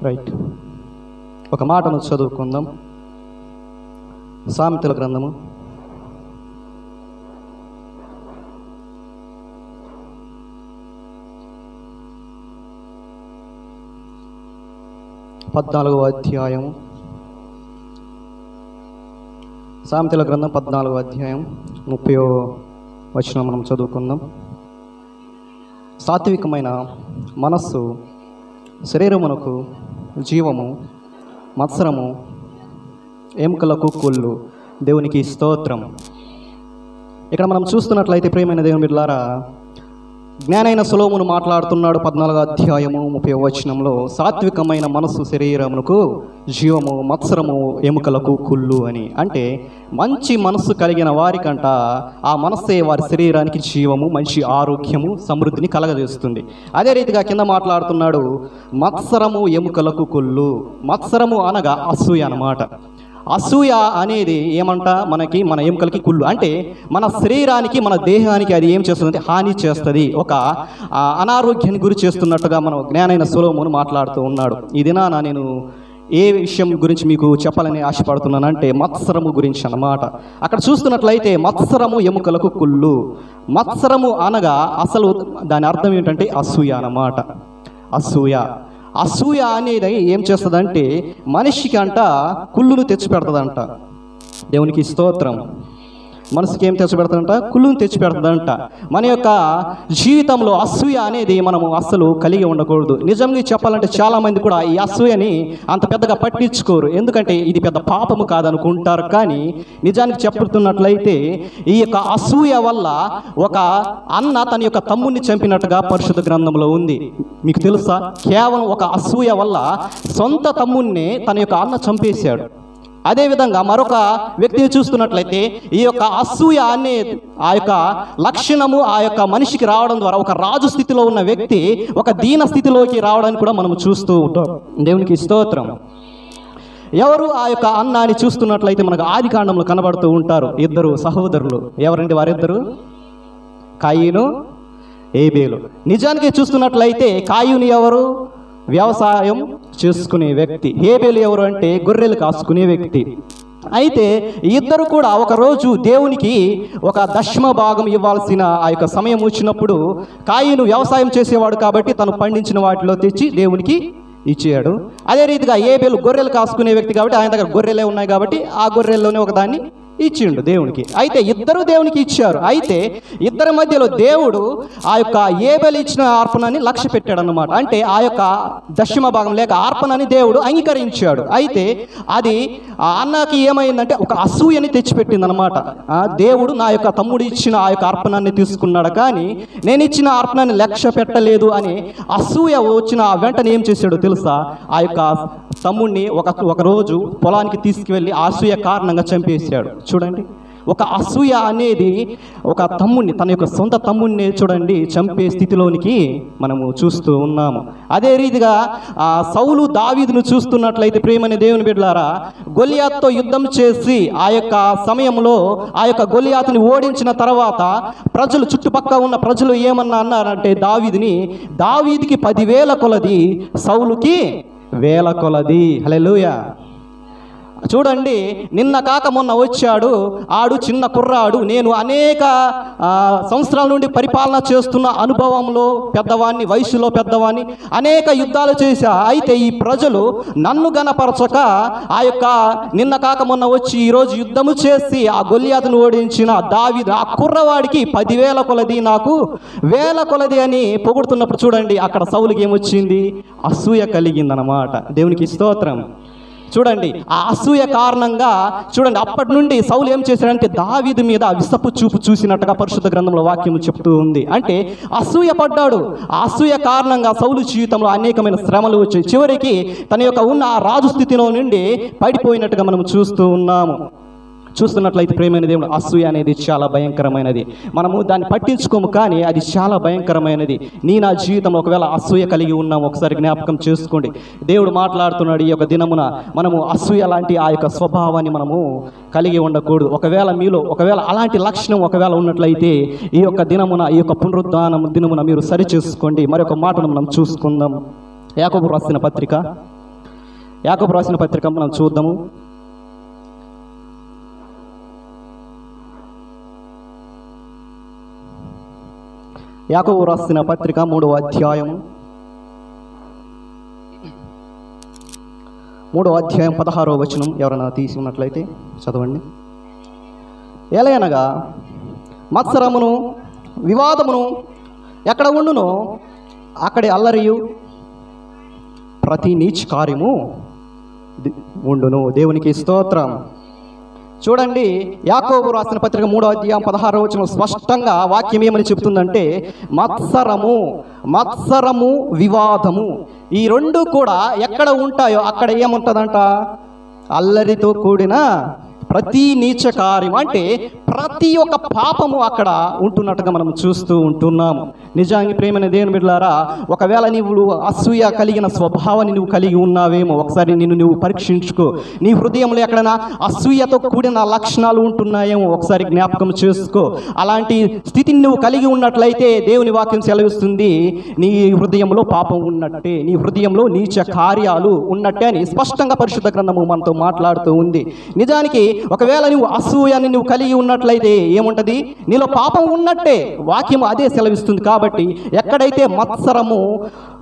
Right, ఒక మాటను చదువుకుందాం. సామెతల గ్రంథము 14వ అధ్యాయం. సామెతల గ్రంథం 14వ అధ్యాయం 30వ వచనం మనం చదువుకుందాం. సాత్వికమైన మనస్సు శరీరమునకు జీవము, మత్సరము ఎముకలకు కొల్లు. దేవునికి స్తోత్రం. ఇక్కడ మనం చూస్తున్నట్లయితే ప్రియమైన దేవుని బిడ్డలారా, జ్ఞానైన సొలొమోను మాట్లాడుతున్నాడు 14వ అధ్యాయము 30వ వచనంలో, సాత్వికమైన మనస్సు శరీరమునకు జీవము, మత్సరము ఎముకలకు కుళ్ళు అని. అంటే మంచి మనస్సు కలిగిన వారికంట ఆ మనస్సే వారి శరీరానికి జీవము, మంచి ఆరోగ్యము, సమృద్ధిని కలగజేస్తుంది. అదే రీతిగా కింద మాట్లాడుతున్నాడు, మత్సరము ఎముకలకు కుళ్ళు. మత్సరము అనగా అసూయ అన్నమాట. అసూయ అనేది ఏమంట, మన ఎముకలకి కుళ్ళు. అంటే మన శరీరానికి, మన దేహానికి అది ఏం చేస్తుంది, హాని చేస్తుంది, ఒక అనారోగ్యాన్ని గురి చేస్తున్నట్టుగా మనం జ్ఞానైన సొలొమోను మాట్లాడుతూ ఉన్నాడు. ఈ దినాన నేను ఏ విషయం గురించి మీకు చెప్పాలని ఆశపడుతున్నానంటే మత్సరము గురించి అన్నమాట. అక్కడ చూస్తున్నట్లయితే మత్సరము ఎముకలకు కుళ్ళు. మత్సరము అనగా అసలు దాని అర్థం ఏంటంటే అసూయ అన్నమాట. అసూయ అనేది ఏం చేస్తుందంటే మనిషికి అంట కుళ్ళును తెచ్చిపెడుతుందంట. దేవునికి స్తోత్రం. మనసుకి ఏం తెచ్చిపెడుతుందంట, కుళ్ళును తెచ్చిపెడుతుందంట. మన యొక్క జీవితంలో అసూయ అనేది మనము అస్సలు కలిగి ఉండకూడదు. నిజంగా చెప్పాలంటే చాలామంది కూడా ఈ అసూయని అంత పెద్దగా పట్టించుకోరు, ఎందుకంటే ఇది పెద్ద పాపము కాదనుకుంటారు. కానీ నిజానికి చెప్పుతున్నట్లయితే ఈ యొక్క అసూయ వల్ల ఒక అన్న తన యొక్క తమ్ముడిని చంపినట్టుగా పరిశుద్ధ గ్రంథంలో ఉంది. మీకు తెలుసా, కేవలం ఒక అసూయ వల్ల సొంత తమ్ముడిని తన యొక్క అన్న చంపేశాడు. అదేవిధంగా మరొక వ్యక్తిని చూస్తున్నట్లయితే ఈ యొక్క అసూయ అనే ఆ యొక్క లక్షణము ఆ యొక్క మనిషికి రావడం ద్వారా ఒక రాజు స్థితిలో ఉన్న వ్యక్తి ఒక దీన స్థితిలోకి రావడానికి కూడా మనం చూస్తూ ఉంటాం. దేవునికి స్తోత్రం. ఎవరు ఆ యొక్క అన్నాన్ని చూస్తున్నట్లయితే మనకు ఆదికాండంలో కనబడుతూ ఉంటారు. ఇద్దరు సహోదరులు. ఎవరండి వారిద్దరు? కాయీను, ఏబేలు. నిజానికి చూస్తున్నట్లయితే కాయీను ఎవరు? వ్యవసాయం చేసుకునే వ్యక్తి. హేబేలు ఎవరు అంటే గొర్రెలు కాసుకునే వ్యక్తి. అయితే ఇద్దరు కూడా ఒకరోజు దేవునికి ఒక దశమ భాగం ఇవ్వాల్సిన ఆ యొక్క సమయం వచ్చినప్పుడు కాయీను వ్యవసాయం చేసేవాడు కాబట్టి తను పండించిన వాటిలో తెచ్చి దేవునికి ఇచ్చాడు. అదే రీతిగా ఏబేలు గొర్రెలు కాసుకునే వ్యక్తి కాబట్టి ఆయన దగ్గర గొర్రెలే ఉన్నాయి కాబట్టి ఆ గొర్రెల్లోనే ఒకదాన్ని ఇచ్చిండు దేవునికి. అయితే ఇద్దరు దేవునికి ఇచ్చారు. అయితే ఇద్దరి మధ్యలో దేవుడు ఆ యొక్క ఏబేలు ఇచ్చిన అర్పణని లక్ష్య పెట్టాడు అన్నమాట. అంటే ఆ యొక్క దశమ భాగం లేక అర్పణని దేవుడు అంగీకరించాడు. అయితే అది ఆ అన్నకి ఏమైందంటే ఒక అసూయని తెచ్చిపెట్టింది అనమాట. దేవుడు నా యొక్క తమ్ముడు ఇచ్చిన ఆ యొక్క అర్పణాన్ని తీసుకున్నాడు, కానీ నేను ఇచ్చిన అర్పణాన్ని లక్ష్య పెట్టలేదు అని అసూయ వచ్చిన వెంటనే ఏం చేశాడు తెలుసా, ఆ యొక్క తమ్ముడిని ఒక రోజు పొలానికి తీసుకువెళ్ళి అసూయ కారణంగా చంపేశాడు. చూడండి, ఒక అసూయ అనేది ఒక తమ్ముడిని, తన యొక్క సొంత తమ్ముడిని చూడండి చంపే స్థితిలోనికి మనము చూస్తూ ఉన్నాము. అదే రీతిగా సౌలు దావీదును చూస్తున్నట్లయితే ప్రియమైన దేవుని బిడ్డలారా, గొలియాతుతో యుద్ధం చేసి ఆ యొక్క సమయంలో ఆ యొక్క గొలియాతుని ఓడించిన తర్వాత ప్రజలు, చుట్టుపక్కల ఉన్న ప్రజలు ఏమన్నా అన్నారంటే దావీదుకి 10,000 కొలది, సౌలుకి 1,000 కొలది. హల్లెలూయా. చూడండి, నిన్న కాక మొన్న వచ్చాడు, ఆడు చిన్న కుర్రాడు, నేను అనేక సంవత్సరాల నుండి పరిపాలన చేస్తున్న అనుభవంలో పెద్దవాడిని, వయసులో పెద్దవాడిని, అనేక యుద్ధాలు చేశా. అయితే ఈ ప్రజలు నన్ను గణపరచక ఆ యొక్క నిన్న కాక మొన్న వచ్చి ఈరోజు యుద్ధము చేసి ఆ గొలియాతును ఓడించిన దావీదు, ఆ కుర్రవాడికి 10,000 కొలది, నాకు 1,000 కొలది అని పొగుడుతున్నప్పుడు చూడండి అక్కడ సౌలుకి ఏమొచ్చింది, అసూయ కలిగిందనమాట. దేవునికి స్తోత్రం. చూడండి, ఆ అసూయ కారణంగా చూడండి అప్పటి నుండి సౌలు ఏం చేశాడంటే దావీదు మీద విసపు చూపు చూసినట్టుగా పరిశుద్ధ గ్రంథంలో వాక్యం చెప్తూ ఉంది. అంటే అసూయ పడ్డాడు. ఆ అసూయ కారణంగా సౌలు జీవితంలో అనేకమైన శ్రమలు వచ్చాయి. చివరికి తన యొక్క ఉన్న ఆ రాజు స్థితిలో నుండి పడిపోయినట్టుగా మనం చూస్తూ ఉన్నాము. చూస్తున్నట్లయితే ప్రియమైన దేవుడు, అసూయ అనేది చాలా భయంకరమైనది. మనము దాన్ని పట్టించుకోము, కానీ అది చాలా భయంకరమైనది. నా జీవితంలో ఒకవేళ అసూయ కలిగి ఉన్నాము, ఒకసారి జ్ఞాపకం చేసుకోండి. దేవుడు మాట్లాడుతున్నాడు, ఈ యొక్క దినమున మనము అసూయ లాంటి ఆ యొక్క స్వభావాన్ని మనము కలిగి ఉండకూడదు. ఒకవేళ అలాంటి లక్షణం ఒకవేళ ఉన్నట్లయితే ఈ యొక్క దినమున, ఈ యొక్క పునరుద్ధానం దినమున మీరు సరి చేసుకోండి. మరొక మాటను మనం చూసుకుందాం. యాకోబు రాసిన పత్రిక యాకోబు రాసిన పత్రిక మనం చూద్దాము. యాకోబు రాసిన పత్రిక 3వ అధ్యాయము 16వ వచనం ఎవరైనా తీసి ఉన్నట్లయితే చదవండి. ఎలయనగా మత్సరమును వివాదమును ఎక్కడ ఉండునో అక్కడి అల్లరియు ప్రతి నీచ కార్యము ఉండును. దేవునికి స్తోత్రం. చూడండి, యాకోబు రాసిన పత్రిక 3వ అధ్యాయం 16వ వచనం స్పష్టంగా వాక్యం ఏమని చెబుతుందంటే, మత్సరము వివాదము ఈ రెండు కూడా ఎక్కడ ఉంటాయో అక్కడ ఏముంటుందంట? అల్లరితో కూడిన ప్రతి నీచ కార్యం, అంటే ప్రతి ఒక్క పాపము అక్కడ ఉంటున్నట్టుగా మనం చూస్తూ ఉంటున్నాము. నిజానికి ప్రేమైన దేవుని బిడ్డలారా, ఒకవేళ నీవు అసూయ కలిగిన స్వభావాన్ని నువ్వు కలిగి ఉన్నావేమో ఒకసారి నువ్వు పరీక్షించుకో. నీ హృదయంలో ఎక్కడైనా అసూయతో కూడిన లక్షణాలు ఉంటున్నాయేమో ఒకసారి జ్ఞాపకం చేసుకో. అలాంటి స్థితిని నువ్వు కలిగి ఉన్నట్లయితే దేవుని వాక్యం సెలవిస్తుంది, నీ హృదయంలో పాపం ఉన్నట్టే, నీ హృదయంలో నీచ కార్యాలు ఉన్నట్టే అని స్పష్టంగా పరిశుద్ధ గ్రంథము మనతో మాట్లాడుతూ ఉంది. నిజానికి ఒకవేళ నువ్వు అసూయని నువ్వు కలిగి ఉన్నట్లయితే ఏముంటది? నీలో పాపం ఉన్నట్టే. వాక్యం అదే సెలవిస్తుంది. కాబట్టి ఎక్కడైతే మత్సరము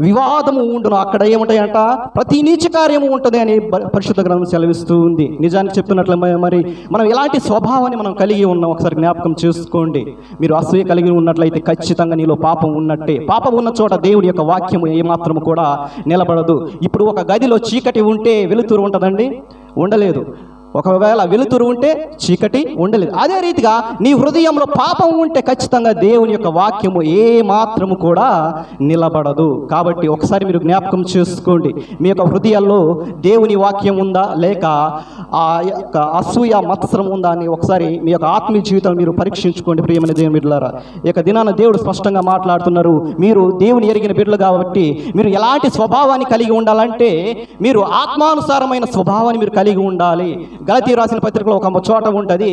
వివాదము ఉండునో అక్కడ ఏముంటాయంట? ప్రతి నీచ కార్యము ఉంటుంది అని పరిశుద్ధ గ్రంథం సెలవిస్తూ ఉంది. నిజానికి చెప్తున్నట్లు మరి మనం ఎలాంటి స్వభావాన్ని మనం కలిగి ఉన్నాం ఒకసారి జ్ఞాపకం చేసుకోండి. మీరు అసూయ కలిగి ఉన్నట్లయితే ఖచ్చితంగా నీలో పాపం ఉన్నట్టే. పాపం ఉన్న చోట దేవుడి యొక్క వాక్యము ఏమాత్రము కూడా నిలబడదు. ఇప్పుడు ఒక గదిలో చీకటి ఉంటే వెలుతురు ఉంటుందండి? ఉండలేదు. ఒకవేళ వెలుతురు ఉంటే చీకటి ఉండలేదు. అదే రీతిగా నీ హృదయంలో పాపం ఉంటే ఖచ్చితంగా దేవుని యొక్క వాక్యము ఏ మాత్రము కూడా నిలబడదు. కాబట్టి ఒకసారి మీరు జ్ఞాపకం చేసుకోండి, మీ యొక్క హృదయాల్లో దేవుని వాక్యం ఉందా లేక ఆ యొక్క అసూయ మత్సరం ఉందా అని ఒకసారి మీ యొక్క ఆత్మీయ జీవితం మీరు పరీక్షించుకోండి. ప్రియమైన దేవుని బిడ్డలారా, ఈ యొక్క దినాన దేవుడు స్పష్టంగా మాట్లాడుతున్నారు, మీరు దేవుని ఎరిగిన బిడ్డలు కాబట్టి మీరు ఎలాంటి స్వభావాన్ని కలిగి ఉండాలంటే మీరు ఆత్మానుసారమైన స్వభావాన్ని మీరు కలిగి ఉండాలి. గలతీ రాసిన పత్రికలో ఒక చోట ఉంటుంది,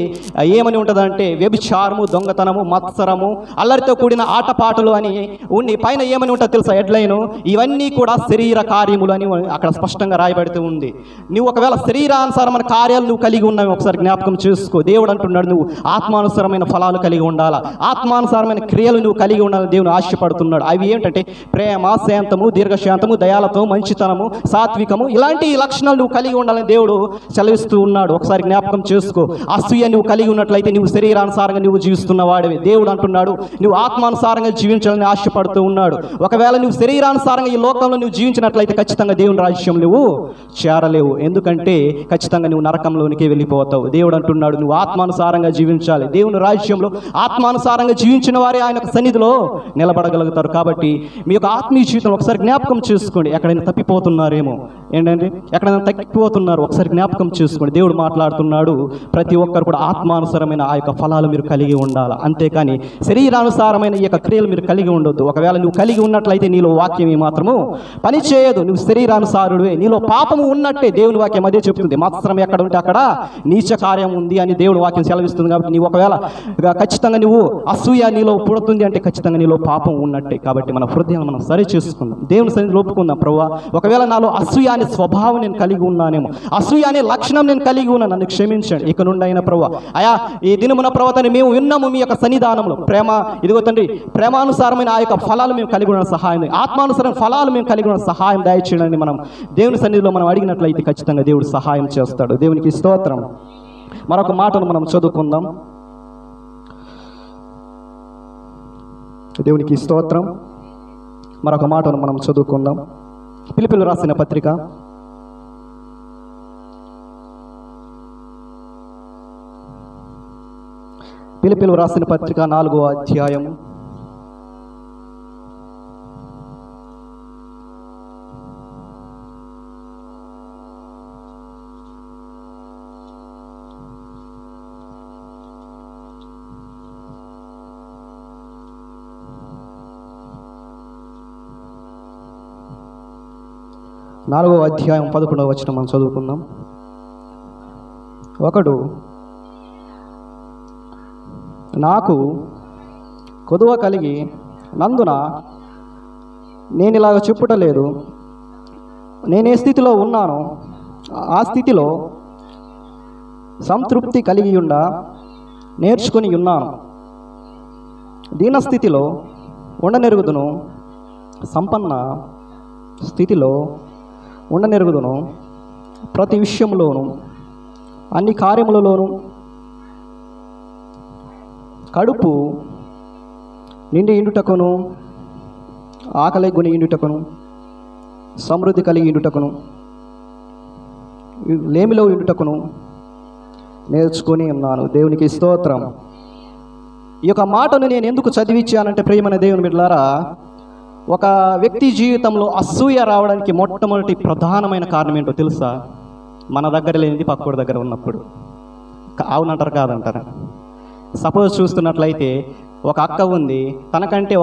ఏమని ఉంటుందంటే వ్యభిచారము, దొంగతనము, మత్సరము, అల్లరితో కూడిన ఆటపాటలు అని ఉండి పైన ఏమని ఉంటుంది తెలుసా? హెడ్లైన్, ఇవన్నీ కూడా శరీర కార్యములు అని అక్కడ స్పష్టంగా రాయబడుతూ ఉంది. నువ్వు ఒకవేళ శరీరానుసారమైన కార్యాలు నువ్వు కలిగి ఉన్నావు ఒకసారి జ్ఞాపకం చేసుకో. దేవుడు అంటున్నాడు నువ్వు ఆత్మానుసారమైన ఫలాలు కలిగి ఉండాలా, ఆత్మానుసారమైన క్రియలు నువ్వు కలిగి ఉండాలని దేవుని ఆశపడుతున్నాడు. అవి ఏంటంటే ప్రేమ, శాంతము, దీర్ఘశాంతము, దయాలతో, మంచితనము, సాత్వికము, ఇలాంటి లక్షణాలు నువ్వు కలిగి ఉండాలని దేవుడు సెలవిస్తూ ఉన్నాడు. ఒకసారి జ్ఞాపకం చేసుకో. అసూయ నువ్వు కలిగి ఉన్నట్లయితే నువ్వు శరీరానుసారంగా నువ్వు జీవిస్తున్న వాడివి. దేవుడు అంటున్నాడు నువ్వు ఆత్మానుసారంగా జీవించాలని ఆశపడుతూ ఉన్నాడు. ఒకవేళ నువ్వు శరీరానుసారంగా ఈ లోకంలో నువ్వు జీవించినట్లయితే ఖచ్చితంగా దేవుని రాజ్యం నువ్వు చేరలేవు. ఎందుకంటే ఖచ్చితంగా నువ్వు నరకంలోనికి వెళ్ళిపోతావు. దేవుడు అంటున్నాడు నువ్వు ఆత్మానుసారంగా జీవించాలి. దేవుని రాజ్యంలో ఆత్మానుసారంగా జీవించిన వారే ఆయన సన్నిధిలో నిలబడగలుగుతారు. కాబట్టి మీ యొక్క ఆత్మీయ జీవితంలో ఒకసారి జ్ఞాపకం చేసుకోండి. ఎక్కడైనా తప్పిపోతున్నారేమో, ఏంటంటే ఎక్కడైనా తప్పిపోతున్నారు ఒకసారి జ్ఞాపకం చేసుకోండి. దేవుడు మాట్లాడుతున్నాడు ప్రతి ఒక్కరు కూడా ఆత్మానుసారమైన ఆ యొక్క ఫలాలు మీరు కలిగి ఉండాలి, అంతేకాని శరీరానుసారమైన ఈ యొక్క క్రియలు మీరు కలిగి ఉండొద్దు. ఒకవేళ నువ్వు కలిగి ఉన్నట్లయితే నీలో వాక్యం ఏమాత్రము పని చేయదు. నువ్వు శరీరానుసారుడివే, నీలో పాపము ఉన్నట్టే. దేవుని వాక్యం అదే చెప్తుంది. మత్సరం ఎక్కడ ఉంటే అక్కడ నీచ కార్యం ఉంది అని దేవుని వాక్యం సెలవిస్తుంది. కాబట్టి నీవు ఒకవేళ ఖచ్చితంగా నువ్వు అసూయ నీలో పుడుతుంది అంటే ఖచ్చితంగా నీలో పాపం ఉన్నట్టే. కాబట్టి మన హృదయాన్ని మనం సరి చేసుకుందాం, దేవుని సన్నిధిలో ఒప్పుకుందాం. ప్రభువా, ఒకవేళ నాలో అసూయ అనే స్వభావం నేను కలిగి ఉన్నానేమో, అసూయ అనే లక్షణం నేను కలిగి ఉన్నాను, నన్ను క్షమించండి. ఇక నుండి అయిన ప్రభువా, అయా ఈ దినమున ప్రవర్తన మేము విన్నాము మీ యొక్క సన్నిధానంలో ప్రేమ, ఇదిగో తండ్రి, ప్రేమానుసారమైన ఆ యొక్క ఫలాలు మేము కలిగి ఉన్న సహాయం, ఆత్మానుసారమైన ఫలాలు మేము కలిగి ఉన్న సహాయం దయచేయడానికి మనం దేవుని సన్నిధిలో మనం అడిగినట్లయితే ఖచ్చితంగా దేవుడు సహాయం చేస్తాడు. దేవునికి స్తోత్రం. మరొక మాటను మనం చదువుకుందాం. దేవునికి స్తోత్రం. మరొక మాటను మనం చదువుకుందాం. ఫిలిప్పీయులకు రాసిన పత్రిక ఫిలిప్పీయులకు రాసిన పత్రిక 4వ అధ్యాయము 4వ అధ్యాయం 11వ వచనం మనం చదువుకుందాం. ఒకడు నాకు కొదువ కలిగి నందున నేను ఇలాగ చెప్పుటలేదు, నేనే స్థితిలో ఉన్నానో ఆ స్థితిలో సంతృప్తి కలిగి నేర్చుకుని ఉన్నాను. దీనస్థితిలో ఉండనెరుగుదును, సంపన్న స్థితిలో ఉండనెరుగుదును. ప్రతి విషయంలోనూ అన్ని కార్యములలోనూ కడుపు నిండి ఇండుటకును, ఆకలి గుని ఇండుటకును, సమృద్ధి కలిగి ఇండుటకును, లేమిలో ఇండుటకును నేర్చుకొని ఉన్నాను. దేవునికి స్తోత్రం. ఈ యొక్క మాటను నేను ఎందుకు చదివించానంటే, ప్రియమైన దేవుని బిడ్డలారా, ఒక వ్యక్తి జీవితంలో అసూయ రావడానికి మొట్టమొదటి ప్రధానమైన కారణం ఏంటో తెలుసా? మన దగ్గర లేనిది పక్కోడి దగ్గర ఉన్నప్పుడు. అవునంటారు కాదంటారా? సపోజ్ చూస్తున్నట్లయితే ఒక అక్క ఉంది, తనకంటే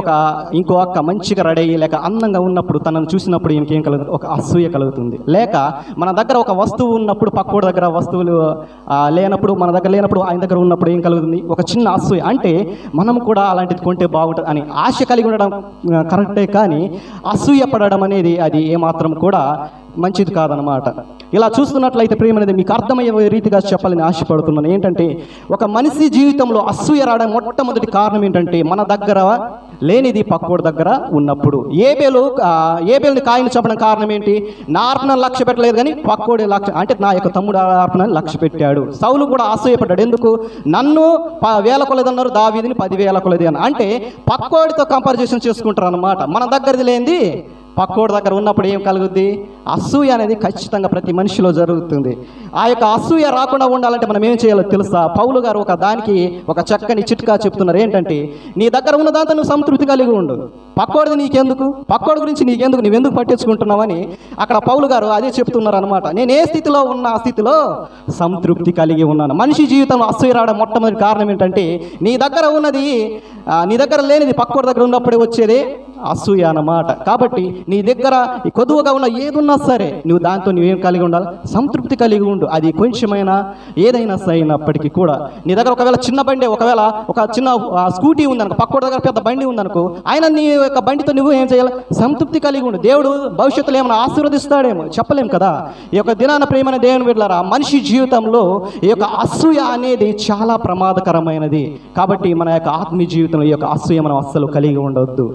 ఇంకో అక్క మంచిగా రెడీ అయ్యి లేక అందంగా ఉన్నప్పుడు తనను చూసినప్పుడు ఇంకేం కలుగుతుంది? ఒక అసూయ కలుగుతుంది. లేక మన దగ్గర ఒక వస్తువు ఉన్నప్పుడు పక్కోడి దగ్గర వస్తువులు లేనప్పుడు, మన దగ్గర లేనప్పుడు ఆయన దగ్గర ఉన్నప్పుడు ఏం కలుగుతుంది? ఒక చిన్న అసూయ. అంటే మనం కూడా అలాంటిది కొంటే బాగుంటుంది అని ఆశ కలిగి ఉండడం కరెక్టే, కానీ అసూయ పడడం అనేది అది ఏమాత్రం కూడా మంచిది కాదనమాట. ఇలా చూస్తున్నట్లయితే ప్రియమైనది మీకు అర్థమయ్యే రీతిగా చెప్పాలని ఆశపడుతున్నాను. ఏంటంటే, ఒక మనిషి జీవితంలో అసూయ రావడం మొట్టమొదటి కారణం ఏంటంటే, మన దగ్గర లేనిది పక్కోడి దగ్గర ఉన్నప్పుడు. ఏబేలుని కాయను చెప్పడం కారణం ఏంటి? నా అర్పణ లక్ష్య పెట్టలేదు కానీ పక్కోడి లక్ష్య, అంటే నా యొక్క తమ్ముడు అర్పణ లక్ష్య పెట్టాడు. సౌలు కూడా అసూయపడ్డాడు. ఎందుకు? నన్ను 1000 కొలది అన్నారు, దావీదుని 10,000 కొలది అని. అంటే పక్కోడితో కంపారిజేషన్ చేసుకుంటారు అన్నమాట. మన దగ్గరది లేనిది పక్కోడి దగ్గర ఉన్నప్పుడు ఏం కలుగుద్ది? అసూయ అనేది ఖచ్చితంగా ప్రతి మనిషిలో జరుగుతుంది. ఆ యొక్క అసూయ రాకుండా ఉండాలంటే మనం ఏం చేయాలో తెలుసా? పౌలు గారు దానికి ఒక చక్కని చిట్కా చెప్తున్నారు. ఏంటంటే, నీ దగ్గర ఉన్న దాంతో నువ్వు సంతృప్తి కలిగి ఉండు. పక్కోడిది నీకెందుకు? పక్కోడి గురించి నీకెందుకు? నువ్వెందుకు పట్టించుకుంటున్నావని అక్కడ పౌలు గారు అదే చెప్తున్నారు అనమాట. నేను ఏ స్థితిలో ఉన్నా ఆ స్థితిలో సంతృప్తి కలిగి ఉన్నాను. మనిషి జీవితంలో అసూయ రావడం మొట్టమొదటి కారణం ఏంటంటే, నీ దగ్గర ఉన్నది నీ దగ్గర లేనిది పక్కోడి దగ్గర ఉన్నప్పుడే వచ్చేది అసూయ అన్నమాట. కాబట్టి నీ దగ్గర కొద్దుగా ఉన్న ఏదున్నా సరే నువ్వు దాంతో నువ్వేం కలిగి ఉండాలి? సంతృప్తి కలిగి ఉండు. అది కొంచెమైనా ఏదైనా సరైనప్పటికీ కూడా. నీ దగ్గర ఒకవేళ చిన్న బండి, ఒకవేళ ఒక చిన్న స్కూటీ ఉందనుకో, పక్కోడి దగ్గర పెద్ద బండి ఉందనుకో, ఆయన నీ యొక్క బండితో నువ్వు ఏం చేయాలి? సంతృప్తి కలిగి ఉండు. దేవుడు భవిష్యత్తులో ఏమైనా ఆశీర్వదిస్తాడేమో చెప్పలేం కదా. ఈ యొక్క దినాన ప్రియమైన దేవుని బిడ్డలారా, మనిషి జీవితంలో ఈ యొక్క అసూయ అనేది చాలా ప్రమాదకరమైనది. కాబట్టి మన యొక్క ఆత్మీయ జీవితంలో ఈ యొక్క అసూయ మనం అస్సలు కలిగి ఉండవద్దు.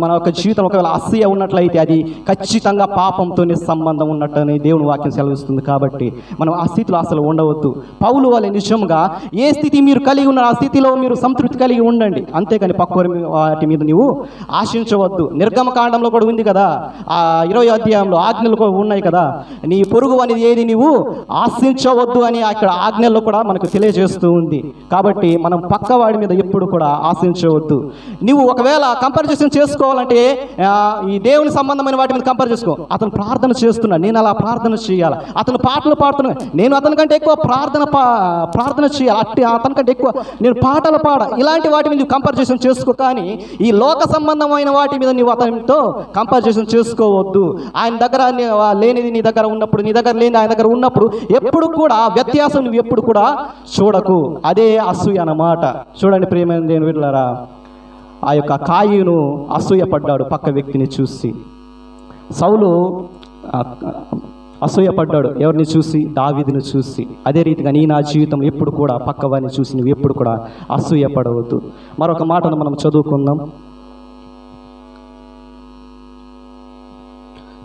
మన యొక్క జీవితం ఒకవేళ అసూయ ఉన్నట్లయితే అది ఖచ్చితంగా పాపంతోనే సంబంధం ఉన్నట్టని దేవుని వాక్యం సెలవిస్తుంది. కాబట్టి మనం ఆ స్థితిలో అసలు ఉండవద్దు. పౌలు వాళ్ళే నిజంగా ఏ స్థితి మీరు కలిగి ఉన్నారు ఆ స్థితిలో మీరు సంతృప్తి కలిగి ఉండండి. అంతేకాని పక్కోరి వాటి మీద నువ్వు ఆశించవద్దు. నిర్గమకాండంలో కూడా ఉంది కదా, ఆ 20వ అధ్యాయంలో ఆజ్ఞలు కూడా ఉన్నాయి కదా, నీ పొరుగు అనేది ఏది నీవు ఆశించవద్దు అని అక్కడ ఆజ్ఞల్లో కూడా మనకు తెలియజేస్తూ ఉంది. కాబట్టి మనం పక్కవాడి మీద ఎప్పుడు కూడా ఆశించవద్దు. నువ్వు ఒకవేళ కంపారిజేషన్ చేసుకోవాలంటే ఈ దేవుని సంబంధమైన వాటి మీద కంపేర్ చేసుకో. అతను ప్రార్థన చేస్తున్నాడు, నేను అలా ప్రార్థన చేయాలి. అతను పాటలు పాడుతున్నాడు, నేను అతనికంటే ఎక్కువ ప్రార్థన చేయాలి. అతనికంటే ఎక్కువ నేను పాటలు పాడ. ఇలాంటి వాటి మీద కంపారిజేషన్ చేసుకో. కానీ ఈ లోక సంబంధమైన వాటి మీద నువ్వు అతనితో కంపారిజేషన్ చేసుకోవద్దు. ఆయన దగ్గర లేనిది నీ దగ్గర ఉన్నప్పుడు, నీ దగ్గర లేనిది ఆయన దగ్గర ఉన్నప్పుడు ఎప్పుడు కూడా వ్యత్యాసం నువ్వు ఎప్పుడు కూడా చూడకు. అదే అసూయ అన్నమాట. చూడండి ప్రియమైన దేవుని బిడ్డలారా, ఆ యొక్క కాయను అసూయపడ్డాడు పక్క వ్యక్తిని చూసి. సౌలు అసూయపడ్డాడు ఎవరిని చూసి? దావీదుని చూసి. అదే రీతిగా నా జీవితం ఎప్పుడు కూడా పక్కవారిని చూసి నువ్వు ఎప్పుడు కూడా అసూయపడవద్దు. మరొక మాటను మనం చదువుకుందాం.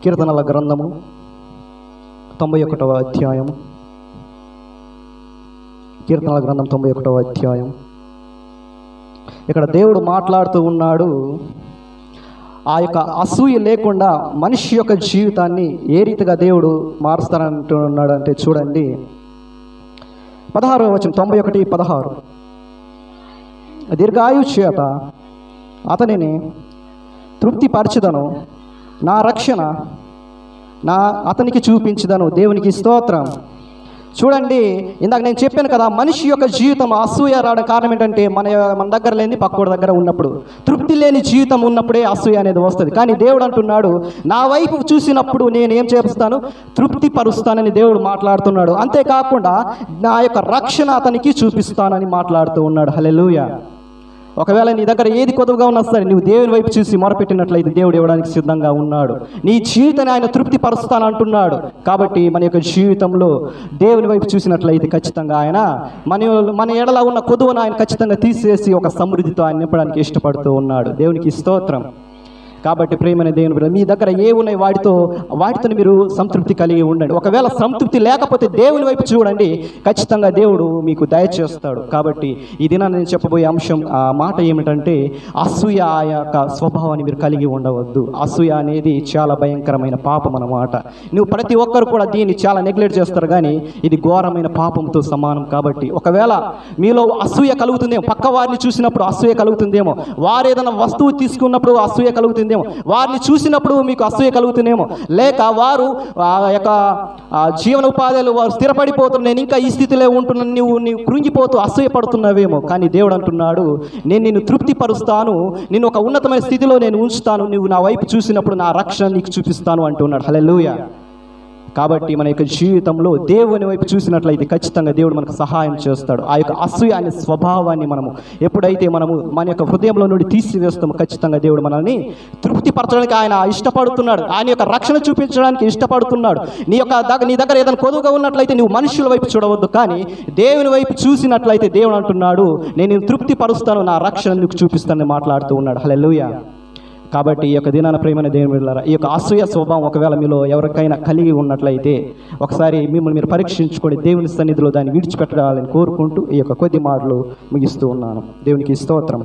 కీర్తనల గ్రంథము 91వ అధ్యాయము. కీర్తనల గ్రంథం 91వ అధ్యాయం. ఇక్కడ దేవుడు మాట్లాడుతూ ఉన్నాడు. ఆ యొక్క అసూయ లేకుండా మనిషి యొక్క జీవితాన్ని ఏ రీతిగా దేవుడు మారుస్తానంటున్నాడు అంటే చూడండి, 16వ వచనం, 91:16. దీర్ఘాయు చేత అతనిని తృప్తిపరచుదను, నా రక్షణ అతనికి చూపించుదను. దేవునికి స్తోత్రం. చూడండి, ఇందాక నేను చెప్పాను కదా, మనిషి యొక్క జీవితం అసూయ రావడం కారణం ఏంటంటే మన దగ్గర లేని పక్కోడి దగ్గర ఉన్నప్పుడు, తృప్తి లేని జీవితం ఉన్నప్పుడే అసూయ అనేది వస్తుంది. కానీ దేవుడు అంటున్నాడు, నా వైపు చూసినప్పుడు నేను ఏం చేస్తాను? తృప్తి పరుస్తానని దేవుడు మాట్లాడుతున్నాడు. అంతేకాకుండా నా యొక్క రక్షణ అతనికి చూపిస్తానని మాట్లాడుతూ ఉన్నాడు. హల్లెలూయా. ఒకవేళ నీ దగ్గర ఏది కొద్దుగా ఉన్నా సరే నువ్వు దేవుని వైపు చూసి మొరపెట్టినట్లయితే దేవుడు ఇవ్వడానికి సిద్ధంగా ఉన్నాడు. నీ జీవితాన్ని ఆయన తృప్తి పరుస్తాను అంటున్నాడు. కాబట్టి మన యొక్క జీవితంలో దేవుని వైపు చూసినట్లయితే ఖచ్చితంగా ఆయన మన ఎడల ఉన్న కొదువును ఆయన ఖచ్చితంగా తీసేసి ఒక సమృద్ధితో ఆయన నింపడానికి ఇష్టపడుతూ ఉన్నాడు. దేవునికి స్తోత్రం. కాబట్టి ప్రేమైన దేవుని బిడ్డ, మీ దగ్గర ఏ ఉన్నాయి వాటితో మీరు సంతృప్తి కలిగి ఉండండి. ఒకవేళ సంతృప్తి లేకపోతే దేవుని వైపు చూడండి, ఖచ్చితంగా దేవుడు మీకు దయచేస్తాడు. కాబట్టి ఈ దినాన్ని నేను చెప్పబోయే అంశం, ఆ మాట ఏమిటంటే అసూయ యొక్క స్వభావాన్ని మీరు కలిగి ఉండవద్దు. అసూయ అనేది చాలా భయంకరమైన పాపం అన్నమాట. నువ్వు ప్రతి ఒక్కరు కూడా దీన్ని చాలా నెగ్లెక్ట్ చేస్తారు, కానీ ఇది ఘోరమైన పాపంతో సమానం. కాబట్టి ఒకవేళ మీలో అసూయ కలుగుతుందేమో, పక్క వారిని చూసినప్పుడు అసూయ కలుగుతుందేమో, వారు ఏదైనా వస్తువు తీసుకున్నప్పుడు అసూయ కలుగుతుంది, వారిని చూసినప్పుడు మీకు అసూయ కలుగుతుందేమో, లేక వారు యొక్క జీవన ఉపాధులు వారు స్థిరపడిపోతున్నారు, నేను ఇంకా ఈ స్థితిలో ఉంటున్నాను, నువ్వు కృంగిపోతూ అసూయ పడుతున్నావేమో. కానీ దేవుడు అంటున్నాడు, నేను నిన్ను తృప్తిపరుస్తాను, నిన్ను ఒక ఉన్నతమైన స్థితిలో నేను ఉంచుతాను, నువ్వు నా వైపు చూసినప్పుడు నా రక్షణ నీకు చూపిస్తాను అంటున్నాడు. హల్లెలూయా. కాబట్టి మన యొక్క జీవితంలో దేవుని వైపు చూసినట్లయితే ఖచ్చితంగా దేవుడు మనకు సహాయం చేస్తాడు. ఆ యొక్క అసూయ అనే స్వభావాన్ని మనము ఎప్పుడైతే మనము మన యొక్క హృదయంలో నుండి తీసివేస్తామో ఖచ్చితంగా దేవుడు మనల్ని తృప్తిపరచడానికి ఆయన ఇష్టపడుతున్నాడు. ఆయన యొక్క రక్షణ చూపించడానికి ఇష్టపడుతున్నాడు. నీ దగ్గర ఏదైనా కొదువుగా ఉన్నట్లయితే నువ్వు మనుషుల వైపు చూడవద్దు, కానీ దేవుని వైపు చూసినట్లయితే దేవుడు అంటున్నాడు, నేను తృప్తిపరుస్తాను, నా రక్షణ నీకు చూపిస్తానని మాట్లాడుతూ ఉన్నాడు. హల్లెలూయా. కాబట్టి ఈ యొక్క దినాన ప్రేమైన దేవుని బిడ్డలారా, ఈ యొక్క అసూయ స్వభావం ఒకవేళ మీలో ఎవరికైనా కలిగి ఉన్నట్లయితే ఒకసారి మిమ్మల్ని మీరు పరీక్షించుకొని దేవుని సన్నిధిలో దాన్ని విడిచిపెట్టాలని కోరుకుంటూ ఈ యొక్క కొద్ది మాటలు ముగిస్తూ ఉన్నాను. దేవునికి స్తోత్రం.